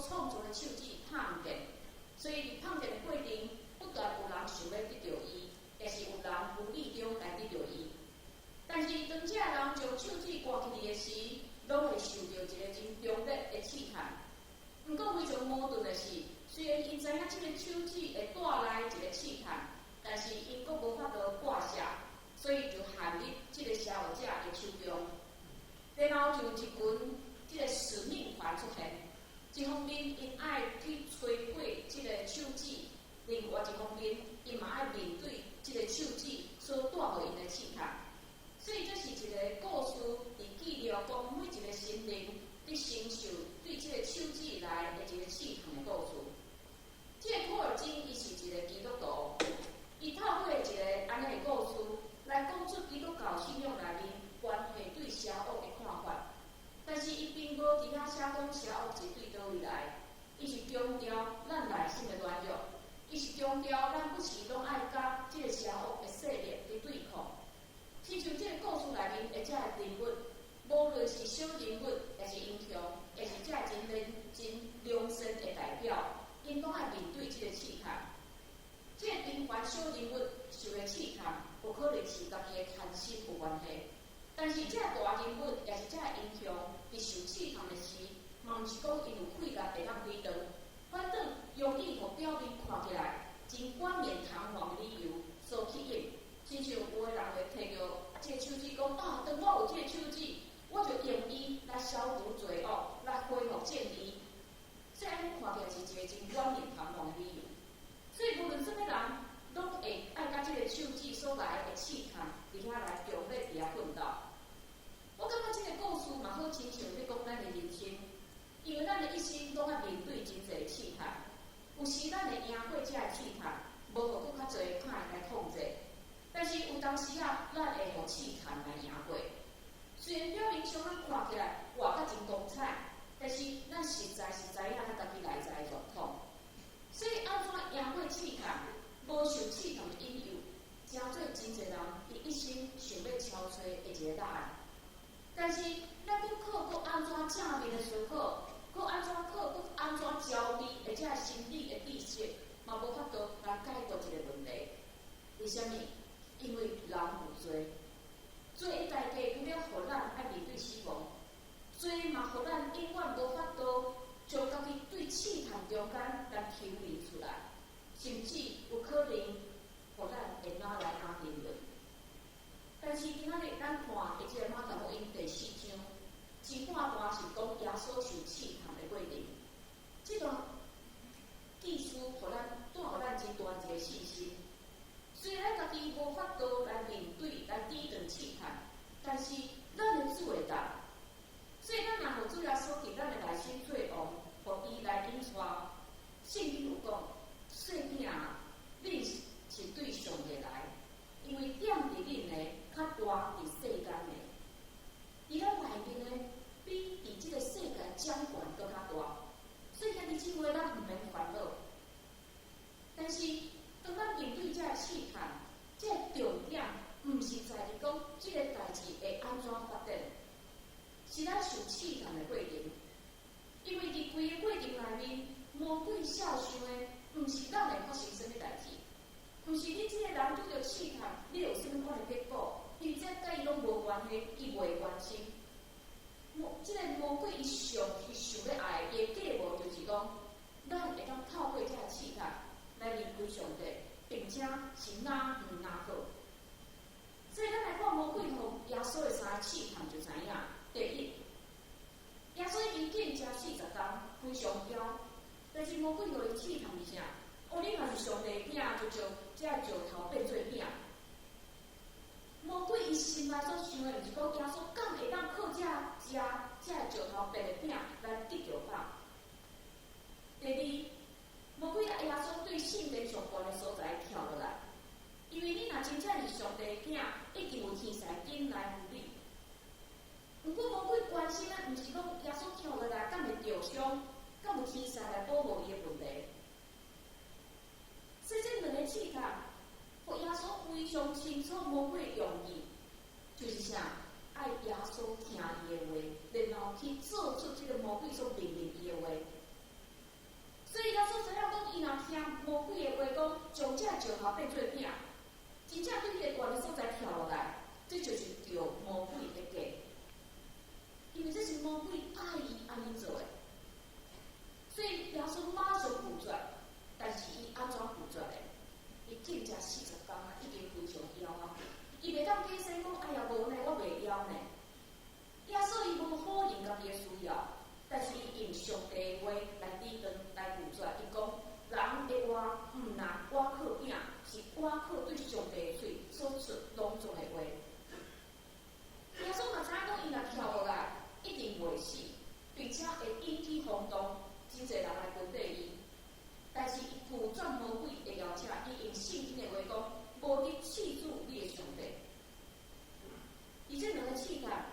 创造的手指碰见，所以伫碰见的过程，不断有人想要得到伊，也是有人无意中来得到伊。但是当这人将手指挂起嚟的时，拢会受到一个真强烈的试探。不过非常矛盾的是，虽然因知影这个手指会带来一个试探，但是因阁无法度挂下，所以就陷入这个邪恶者的手中。然后就有一群这个使命团出现，一方面因爱去摧毁这个手指，另外一方面因嘛爱面对这个手指所带互因的试探。所以这是一个故事，伫记录讲每一个心灵伫承受对这个手指来的一个试探的故事。这个托尔金伊是一个基督徒，伊透过一个安尼的故事来讲出基督教信仰内面关系对邪恶的看法。但是伊并无伫遐写讲邪恶是对倒位来，伊是强调咱内心的软弱，伊是强调咱不时拢爱甲这个邪恶的势力去对抗。亲像这个故事内面的这个人物，无论是小人物，也是英雄，也是这真良心的代表，因拢爱面对这个试探。这个平凡小人物受的试探，有可能是家己的贪心有关系。但是这个大人物，也是这个英雄，伫受试探的时，嘛毋是讲因有气力会当抵挡，反正用伊互表面看起来真冠冕堂皇的理由所吸引。亲像有的人会摕着这个手指讲啊，当我有这个手指，我就用伊来消除罪恶，来恢复正义。所以安尼看起来是一个真冠冕堂皇的理由。所以无论什么人，拢会爱甲这个手指所来的试探，伫遐来强烈伫遐奋斗。我感觉这个故事嘛好亲像咧讲咱的人生，因为咱的一生拢爱面对真侪试探，有时咱会赢过这个试探，无互搁较侪歹来控制。但是有当时啊，咱会互试探来赢过。虽然表面上咱看起来活甲真光彩，但是咱实在是知影咱家己内在的状况。所以安怎赢过试探，无受试探的引诱，真做真侪人伊一生想要敲找的一个答案。但是咱搁安怎正面的思考，搁安怎焦虑的这心理的知识，嘛无法度来解决这个问题。为什么？因为人有罪，罪的代价除了互咱爱面对死亡，罪嘛互咱永远无法度将家己对试探中间来抽离出来，甚至有可能互咱会拿来安定论。但是今仔日咱看的这个马太福音第4章，前半段是讲耶稣受试探的过程，这段记事互咱带互咱真大一个信心。虽然家己无法度来面对、来抵挡试探，但是咱的主会当。所以咱若互主耶稣伫咱的内心做王，互伊来引带。圣经有讲，细囝啊，恁是对上帝来，因为点伫恁的较大伫世间的，伫咱内面的比伫即个世界掌管搁较大。所以家己即话咱毋免烦恼。但是当咱面对这个试探，这个重点毋是在于讲这个代志会安怎发展，是咱受试探的过程。因为伫规个过程内面，魔鬼肖想的毋是咱会发生什么代志，毋是你这个人拄着试探，你有什么款的结果，因为这甲伊拢无关系，伊袂关心。这个魔鬼伊想要爱的假无就是讲，咱会当透过这个试探来离开上帝，并且是哪远哪好。所以咱来看魔鬼互耶稣的3个试探就知影。第一，耶稣已经食40天，非常骄，但是魔鬼互伊试探是啥？哦，你若是上帝的囝，就将这个石头变做饼。魔鬼伊心内所想的，就是讲耶稣敢会当靠这个石头变的饼来得着饱。第二，魔鬼啊，耶稣对圣殿上悬的所在跳落来，因为你若真正是上帝的囝，一定有天使紧来扶你。不过魔鬼关心啊，毋是讲耶稣跳落来敢会受伤，敢有天使来保护伊的问题。所以这2个试探，互耶稣非常清楚魔鬼的用意，就是啥？爱耶稣听伊的话，然后去做出这个魔鬼所命令伊的话。上帝话来指断来拒绝。伊讲，人的话毋若我靠饼，是我靠对上帝的嘴所出拢总的话。耶稣嘛知影讲，伊若跳落来，一定袂死，并且会引起轰动，真侪人来跟缀伊。但是伊拒绝魔鬼的邀请，伊用圣经的话讲，无得试主你的上帝。而这两个试探，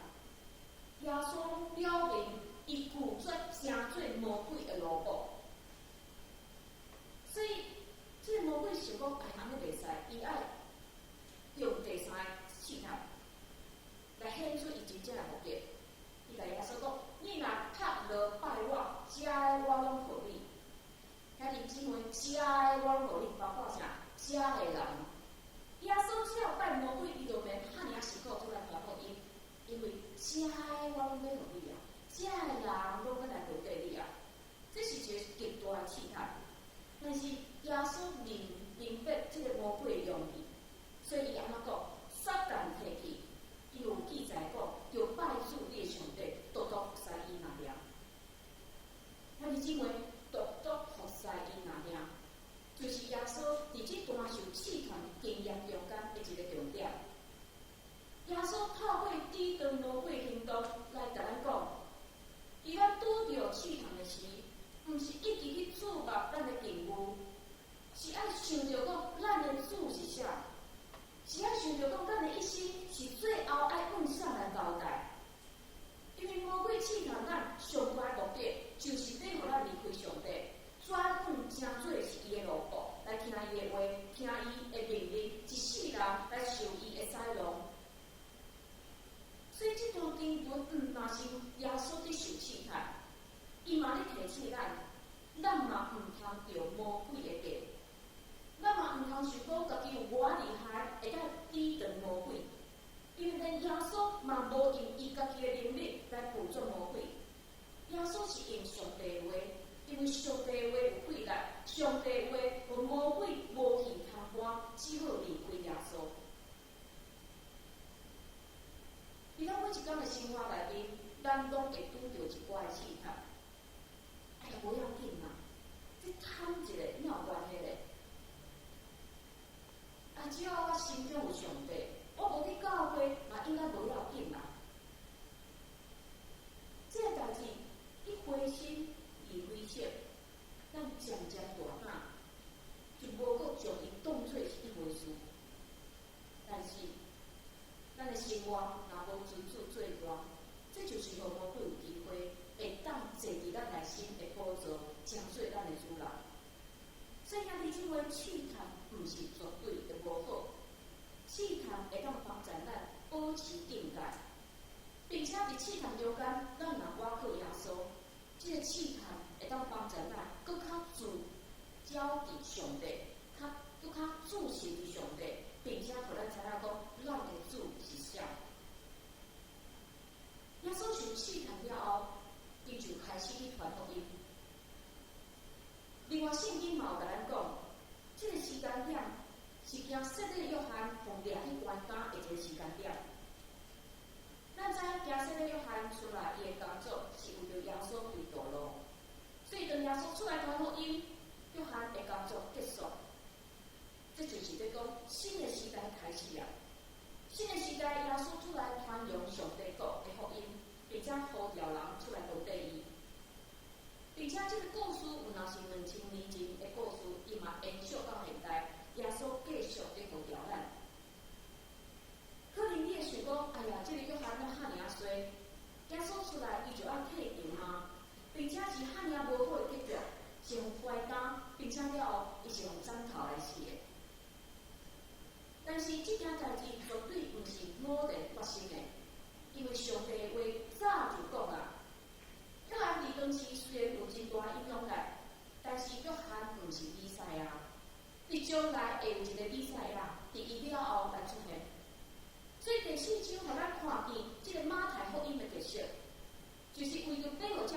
耶稣了明，伊拒绝成做魔鬼的奴仆。所以，这个魔鬼想讲，哎，安尼袂使，伊爱用第三个试探来显出伊真正的目的。伊甲耶稣讲：你若拍落拜我，遮的我拢互你。兄弟姊妹，遮的我拢互你，包括啥？遮的人。耶稣只要拜魔鬼，伊就免遐尔辛苦出来传福音，因为遮的我拢要互你啊，遮的人拢要来跟缀你啊。这是一个极大的试探。但是耶稣明白这个魔鬼的用意，所以伊安怎讲？撒旦提起，伊有记载讲，要拜主你的上帝，独独服侍伊那了。兄弟姊妹，独独服侍伊那了，就是耶稣伫这段受试探经验中间的一个重点。耶稣透过指断魔鬼行动来甲咱讲，伊咱拄着试探的时，毋是一直去注目咱的境遇，是爱想着讲咱的主是啥，是爱想着讲咱的一生是最后爱往啥来交代。因为魔鬼试探咱上大的目的，就是要互咱离开上帝，转往成做是伊的奴仆，来听伊的话，听伊的命令，一世人来受伊的使用。所以这段经文若是耶稣伫受试探，伊嘛咧提醒咱嘛毋通着魔鬼的计，咱嘛毋通想讲家己有偌厉害，会甲抵挡魔鬼。因为连耶稣嘛无用伊家己的能力来拒绝魔鬼，耶稣是用上帝话，因为上帝话有气力，上帝话互魔鬼无去通关，只好离开耶稣。伫咱每一天的生活内面，咱拢会拄着一寡的试探。哎呀，无要紧啦，这贪一个哪有关系咧？啊，只要我心中有上帝，我无去教会嘛，应该无要紧啦。这个代志一灰心二灰色，咱渐渐大胆，就无阁将伊当作是一回事。但是，咱的生活若无遵守做大，这就是互魔鬼有机会会当坐伫咱内心的宝座，成做咱的主人。所以兄弟姊妹，试探毋是绝对的无好，试探会当帮助咱保持境界，并且伫试探中间，咱若倚靠耶稣，这个试探会当帮助咱搁较聚焦伫上帝，搁较注视伫上帝，并且互咱知影讲，咱的主是啥。耶稣受试探了后，伊就开始去传福音。另外，圣经嘛有甲咱讲，这个时间点是惊洗礼约翰奉掠去关监的一个时间点。咱知影惊洗礼约翰出来，伊的工作是为着耶稣为道路，所以当耶稣出来传福音，约翰的工作结束。这就是在讲新的时代开始啊！新的时代，耶稣出来传扬上帝国的福音，并且呼召人出来跟缀伊。并且这个故事有若是2000年前的故事，伊嘛延续到现代，耶稣继续在呼召咱。可能你会想讲，哎呀，这个约翰怎遐尔衰？耶稣出来，伊就要退场吗？并且是遐尔无好的结局，是用坏蛋，并且了后，伊是用斩头来死的。但是这件代志绝对毋是偶然发生的，因为上帝的话早就讲啊。约翰伫当时虽然有真大影响力，但是约翰毋是弥赛亚，伫将来会有一个弥赛亚伫伊了后来出现。所以第4章互咱看见这个马太福音的结束，就是为着要互这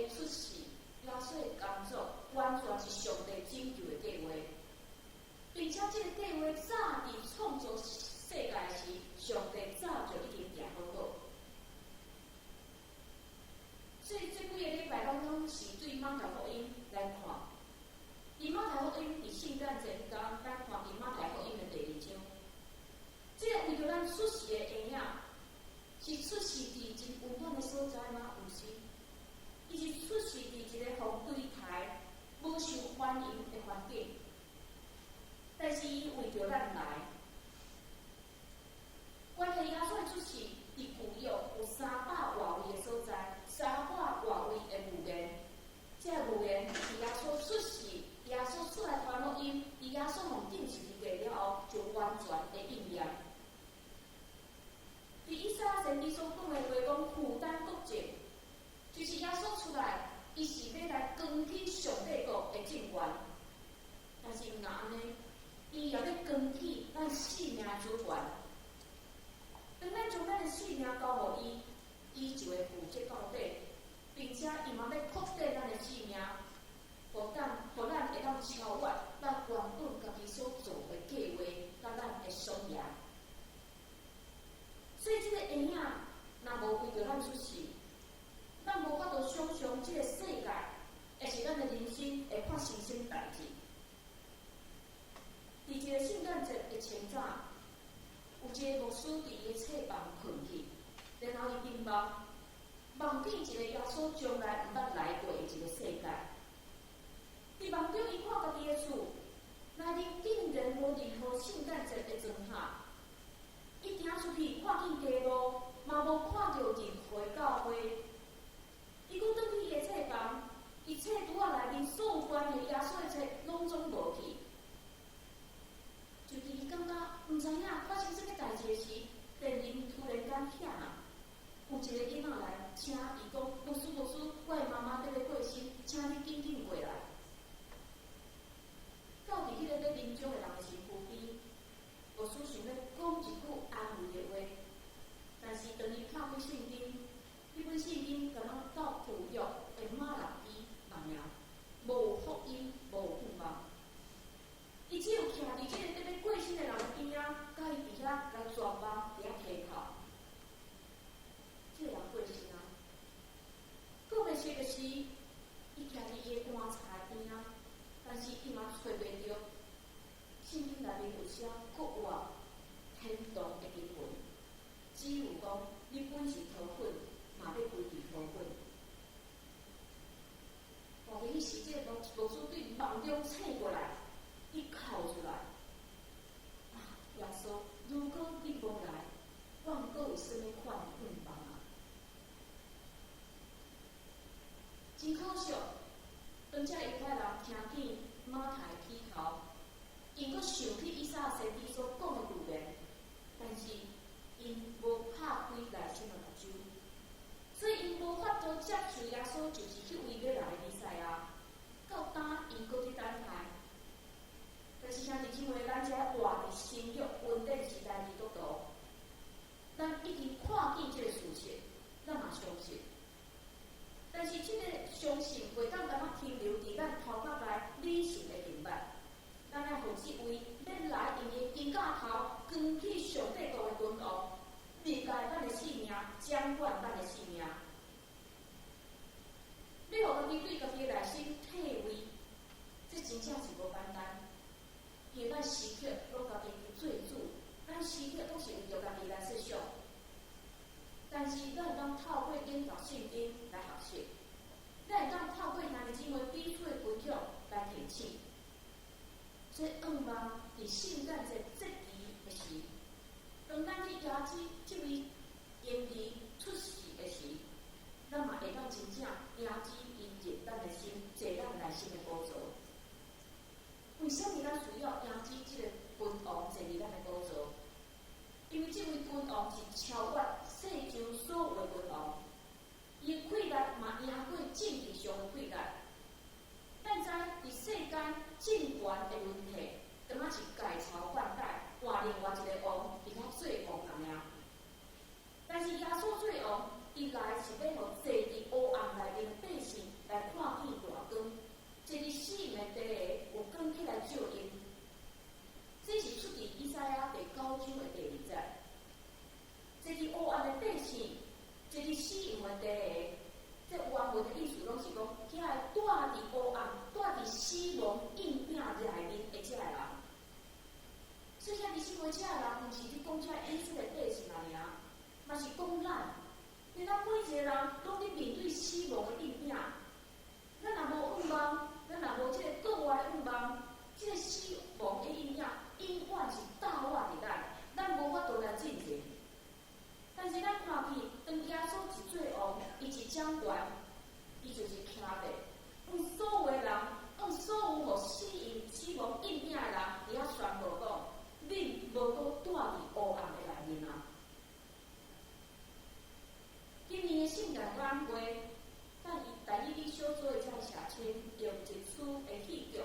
的出世，耶稣的工作完全是上帝拯救的计划，并且这个计划早伫创造世界时，上帝早就已经定好好。所以这几个礼拜咱拢是对马太福音来看。伫马太福音伫圣诞节迄天，咱看伫马太福音的第2章。这个为着咱出世的婴仔，是出世伫真温暖的所在吗？毋是，伊是出世伫一个互对待无受欢迎的环境。但是伊为着咱来，关系耶稣的出世伫旧约有300多位的所在，300多位的预言。这预言是耶稣出世，耶稣出来传福音，伊耶稣从定十字架了后，就完全的应验。伫以赛亚先知所讲的话讲，负担国政，就是耶稣出来，伊是要来扛起上帝国的政权。但是毋若安尼，伊也要扛起咱性命主权。当咱将咱的性命交互伊，伊就会负责到底，并且伊嘛要扩大咱的性命，互咱会当超越咱原本家己所做的计划，甲咱的双赢。所以，这个婴仔若无为着咱出世，咱无法度想象这个世界，会是咱的人生会发生什么代志。伫一个圣诞节的前早，有一个牧师伫伊的册房困去，然后伊眠梦，梦见一个耶稣从来毋捌来过的一个世界。伫梦中，伊看家己的厝，内面竟然无任何圣诞节的装饰。伊行出去看见街路，嘛无看到任何教会。伊佫转去伊的册房，伊册拄仔内面所有关于耶稣的册拢总无去。就伫伊感觉毋知影发生什么代志时，电铃突然间响，有一个囡仔来请伊讲：牧师，我的妈妈要过身，请你紧紧过来。到伫迄个要临终的人的身躯边。牧师想要讲一句安慰的话，但是当伊拍开圣经，迄本圣经敢若到旧约的马拉基那样，无福音，无盼望。伊只有徛伫这个要过身的人边仔，甲伊伫遐来绝望，伫遐乞讨。这个人过身啊，过袂熟的是，伊徛伫伊的棺材边仔，但是伊嘛找袂着。圣经内面有写国外天堂的经文，只有讲你本是桃粉，嘛要归于桃粉。但是迄时，这个牧师对梦中醒过来，伊哭出来：啊，耶稣，如果你无来，我毋过有甚物款的盼望啊？真可惜，当遮犹太人听见马太起头。因阁想起以赛亚先知所讲的预言，但是因无拍开内心的目睭，所以因无法度接受耶稣就是迄位要来的弥赛亚。到今因阁伫等待。但是兄弟姊妹，咱遮活伫新约稳定时代基督徒，咱已经看见这个事实，咱嘛相信。但是这个相信袂当敢若停留伫咱头壳内理性的评判。咱要互这位要来用伊金甲头扛起上帝国的君王，立下咱的性命，掌管咱的性命。要互家己对家己的内心体会，这真正是无简单。因为咱时刻拢家己做主，咱时刻拢是为着家己来设想。但是咱会当透过研读圣经来学习，咱会当透过兄弟姊妹彼此的分享来提醒。所以，盼望伫圣诞节节期的时，当咱去邀请这位婴儿出世的时，咱嘛会当真正邀请伊入咱的心，坐咱内心的宝座。为什么咱需要邀请这个君王坐入咱的宝座？因为这位君王是超越世上所有的君王，伊的权力嘛赢过政治上的权力。咱知伫世间政权的轮替，敢若是改朝换代，换另外一个王伫遐做王咁样。但是耶稣做王，伊来是要互坐伫黑暗内面的百姓是讲，遐个住伫黑暗、住伫死亡阴影内面的遮个人。所以遐伫死亡遮个人，毋是伫讲遮以色列百姓尔，嘛是讲咱。因为咱每一个人拢伫面对死亡的阴影，咱若无仰望，咱若无即个国外仰望，即个死亡的阴影永远是倒我伫咱无法度来进前。但是咱看见，当耶稣一做王，伊一掌权，伊就是徛咧，用所有的人，用所有互死亡阴影的人，伫遐宣布讲：恁无搁住伫黑暗的内面啊！今年的圣诞晚会，咱以台语小组的这社青，用一曲的戏剧《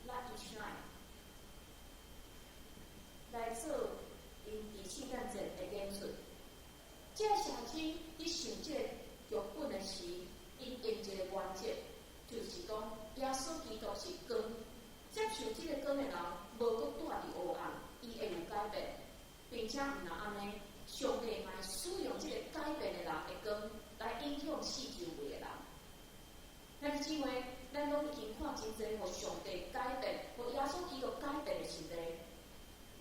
Let It Shine》来做因伫圣诞节的演出。这社青伫想这个剧本的时，因用一个原则，就是讲耶稣基督是光，接受这个光的人，无搁住伫黑暗，伊会有改变，并且毋若安尼。上帝嘛使用这个改变的人的光来影响四周围的人。但是姊妹，咱拢已经看真侪互上帝改变、互耶稣基督改变的事例。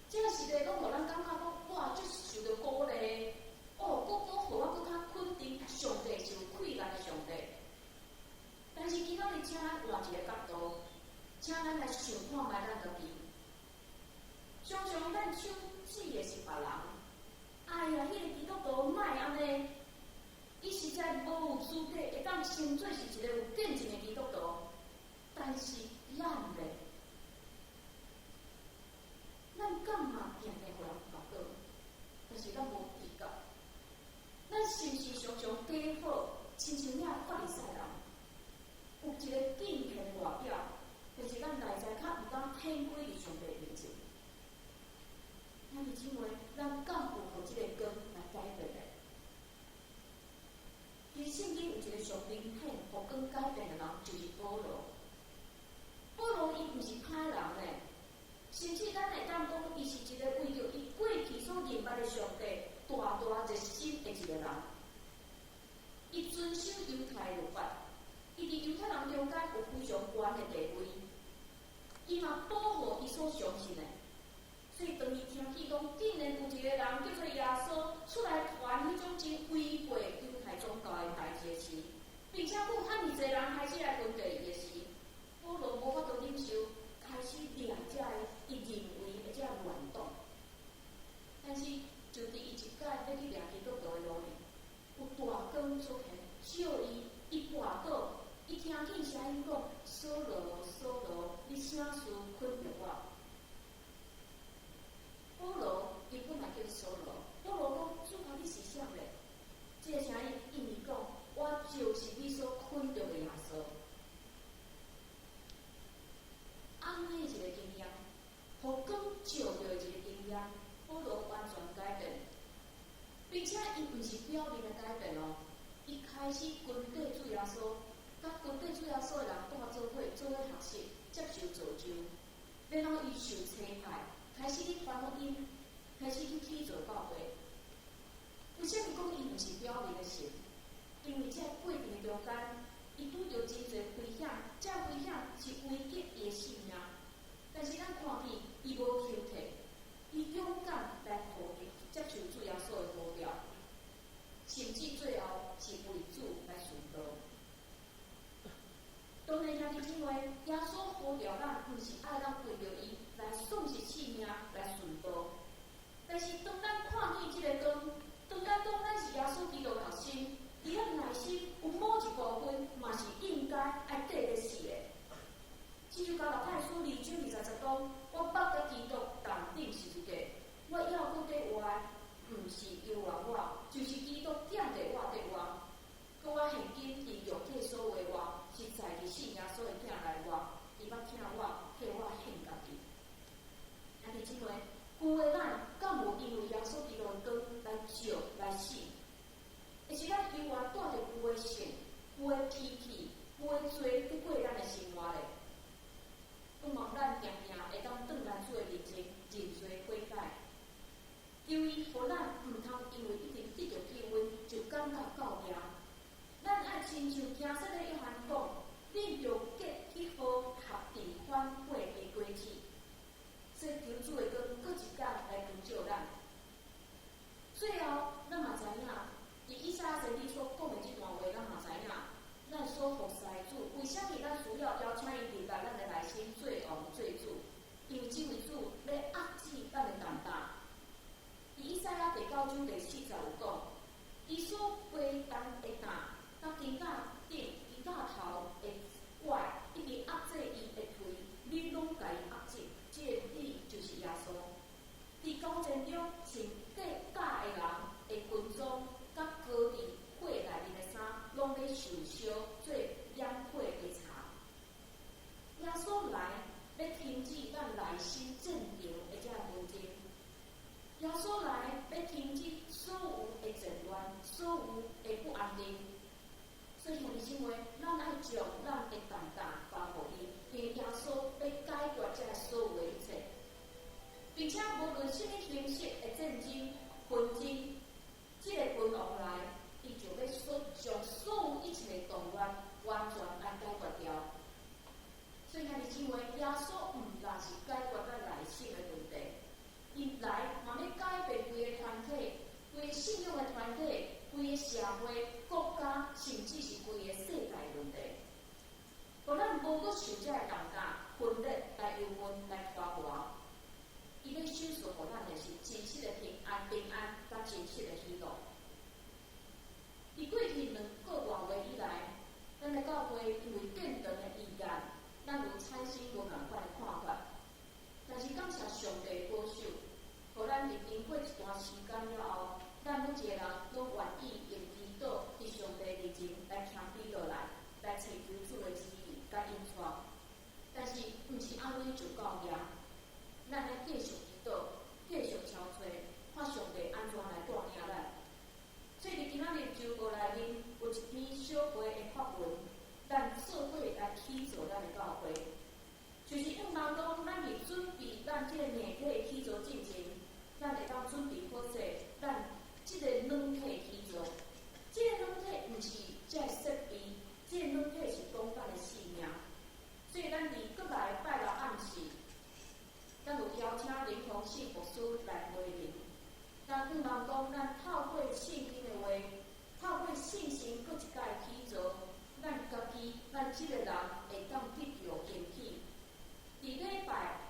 这个事例拢互咱感觉讲，哇，足受到鼓励。哦，互我搁较肯定，上帝是有气力的上帝。但是今仔日，请咱换一个角度，请咱来想看觅咱家己。常常咱手指的是别人。哎呀，迄个基督徒莫安尼，伊实在无有资格会当称作是一个有见证的基督徒。但是咱咧，咱敢嘛定定互人烦恼？但是咱无知觉，咱是毋是常常假好，亲像遐法利赛人，有一个敬虔的外表，但是咱内在较毋敢谦卑伫上帝面前。兄弟姊妹，咱敢有互即个光来改变的？其实圣经有一个上明显互光改变的人，就是保罗。保罗伊毋是歹人呢，甚至咱会当讲，伊是一个为着伊过去所认捌的上帝大热心的一个人。伊遵守犹太律法，伊伫犹太人中间有非常悬的地位，伊嘛保护伊所相信的。所以，当伊听见讲，竟然有一个人叫做耶稣出来传迄种真违背犹太宗教的代志时，并且有遐尼侪人开始来跟随伊的时，保罗无法度忍受，开始掠这个伊认为的这乱动。但是，就伫伊一届要去掠基督徒的路里，有大光出现，照伊跌倒，伊听见声音讲：“扫罗，扫罗，你啥事困着我？”保罗伊本来叫扫罗，保罗讲：“主啊，你是啥咧？”这个声音意味讲：“我就是你所困着的耶稣。”安尼一个经验，互光照着的一个经验，保罗完全改变，并且伊毋是表面的改变哦，伊开始跟对主耶稣，甲跟对主耶稣的人带做伙学习，接受造就，然后伊受差派。开始去传福音，开始去起做教会。为什么讲伊毋是表面的信？因为这过程中间，伊拄着真侪危险，这危险是危及伊的性命。但是咱看见伊无休退，伊勇敢来呼接受主耶稣的呼召，甚至最后是为主来顺道。当然，兄弟姊妹，耶稣呼召咱，毋是爱咱为着伊来丧失性命来顺道。但是，当咱看见这个光，当咱讲咱是耶稣基督的学生，伫咱内心有某一部分嘛是应该爱缀咧死的。这就甲老太书2章20节讲：我捌甲基督同顶十字架，我要搁伫活，毋是由我，就是基督点伫我伫我。搁我现今伫肉体所为我，是在伫信耶稣的囝来我，伊捌听我，替我献家己。兄弟姊妹，旧的咱敢有因为耶稣基督的光来照来死？而是咱永远带着旧的性、旧的脾气、旧的罪去过咱的生活咧？盼望咱定定会当转来主的面前认罪悔改，求伊互咱毋通因为已经得着救恩就感觉够赢。咱爱亲像行说的约翰讲，受烧做养血的茶。耶稣来要停止咱内心正常的这纷争。耶稣来要停止所有的战乱，所有的不安定。所以，兄弟姊妹，咱爱将咱的担当交互伊，因为耶稣要解决这所有的一切，并且无论什么形式的战争、纷争，这个君王来，伊就要将所有一切的动乱完全来解决掉。所以，兄弟姊妹，耶稣毋但是解决咱内心的问题，伊来嘛要改变规个团体、规个信仰的团体、规个社会、国家，甚至是规个世界问题。互咱无搁受这个重担、分裂、来忧闷、来拖磨。伊要享受互咱的是真实的平安、甲真实的喜乐。伫过去2个多月以来，咱的教会因为见长的意见，咱有产生无共款的看法。但是感谢上帝的保守，互咱伫经过一段时间了后，咱每一个人拢愿意用祈祷伫上帝面前来听祈祷来寻求主的旨意甲引带。但是毋是安尼就够赢，咱要继续祈祷，继续敲找，看上帝安怎来带领咱。所以伫今仔日周报内面有一篇小批的发文，咱做伙来起造咱的教会。就是希望讲，咱伫准备咱即个年体的起造进前，咱会当准备好势，咱即个软体起造。即个软体毋是只设备，即个软体是讲咱的性命。所以咱伫过来拜六暗时，咱有邀请灵通信牧师来回应。咱希望讲，咱透过圣经的话，透过信心搁一届起造，咱家己，咱即个人会当得到应许。伫礼拜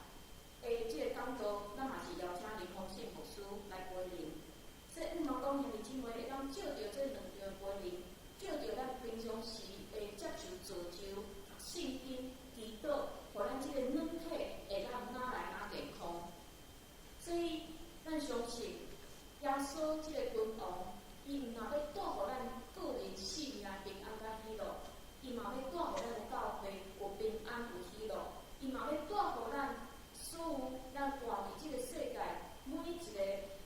的即个讲道，咱嘛是邀请灵通信牧师来回应。所以希望讲，兄弟姊妹会当照着这2条的回应，照着咱平常时会接受造就、圣经、祈祷，互咱即个软体会当哪来哪健康。所以，咱相信耶稣即个君王，伊毋但要带互咱个人性命平安甲喜乐，伊嘛要带互咱的教会有平安有喜乐，伊嘛要带互咱所有咱活伫即个世界每一个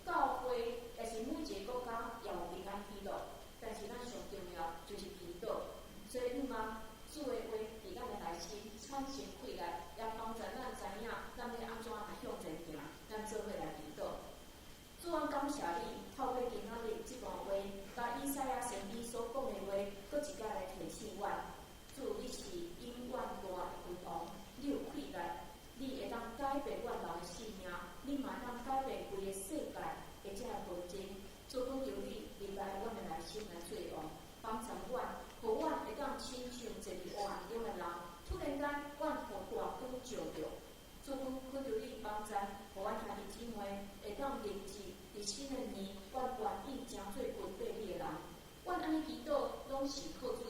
教会，也是每一个国家也有平安喜乐。但是咱上重要就是祈祷，所以希望主的话伫咱的内心产生快乐，也帮助咱知影咱要安怎来向前行。咱做伙来祈祷。主，阮感谢你，透过今仔日即段话，甲以赛亚先知所讲的话，搁一届来提醒阮。主，你是永远大的君王，你有气力，你会当改变阮人的性命，你嘛会当改变规个世界的这纷争。主，恳求你入来阮的内心来作用，帮助阮，互阮会当亲像坐伫黑暗中的人，突然间阮互大光照着。主，恳求你帮助，互阮兄弟姊妹会当立志伫新的年，阮愿意诚做跟对你的人。阮安尼祈祷，拢是靠主